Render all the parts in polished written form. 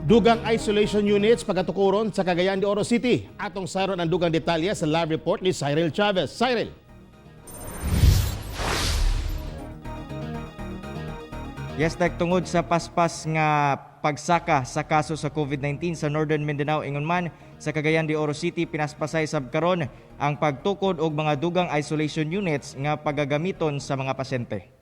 Dugang isolation units pagatukuron sa Cagayan de Oro City. Atong saron ang dugang detalye sa live report ni Cyril Chavez. Cyril. Yes, tungod sa paspas nga pagsaka sa kaso sa COVID-19 sa Northern Mindanao ingon man sa Cagayan de Oro City pinaspasay sab karon ang pagtukod og mga dugang isolation units nga pagagamiton sa mga pasyente.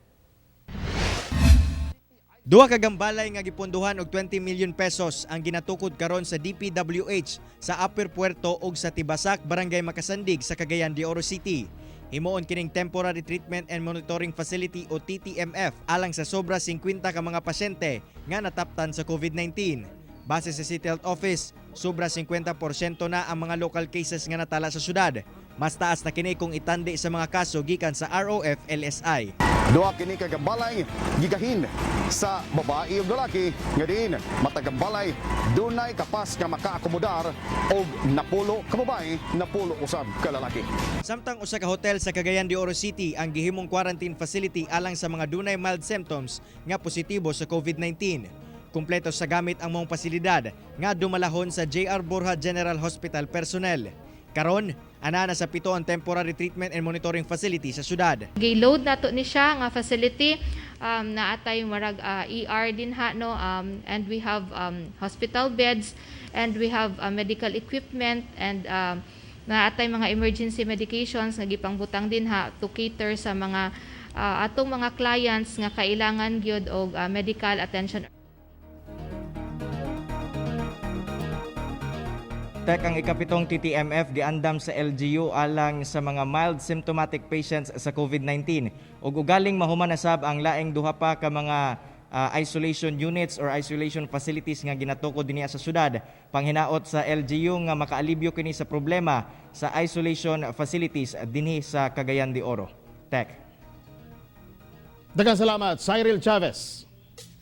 Duha ka gambalay nga gipunduhan og 20 million pesos ang ginatukod karon sa DPWH sa Upper Puerto ug sa Tibasak, Barangay Makasandig sa Cagayan de Oro City. Himuon kining Temporary Treatment and Monitoring Facility o TTMF alang sa sobra 50 ka mga pasyente nga nataptan sa COVID-19. Base sa City Health Office, sobra 50% na ang mga local cases nga natala sa syudad. Mas taas na kini kung itandi sa mga kaso gikan sa ROF-LSI. Duha kini ka gambalay gigahin sa babae ug lalaki nga diin matagambalay dunay kapas nga makaakomodar og napulo ka babae, napulo usab ka lalaki. Samtang usa ka hotel sa Cagayan de Oro City ang gihimong quarantine facility alang sa mga dunay mild symptoms nga positibo sa COVID-19. Kumpleto sa gamit ang mong pasilidad nga dumalahon sa JR Borja General Hospital personnel. Karon, ana sa 7 ang temporary treatment and monitoring facility sa syudad. Gi-load nato ni siya nga facility na atay marag ER din ha no and we have hospital beds and we have medical equipment and na atay mga emergency medications nga gipangbutang din ha to cater sa mga atong mga clients nga kailangan gyud og medical attention. Ang ikapitong TTMF giandam sa LGU alang sa mga mild symptomatic patients sa COVID-19 ug ugaling mahuman na sab ang laing duha pa ka mga isolation units or isolation facilities nga ginatukod dinhi sa syudad panghinaot sa LGU nga makaalibyo kini sa problema sa isolation facilities dinhi sa Cagayan de Oro. Daghang salamat, Cyril Chavez.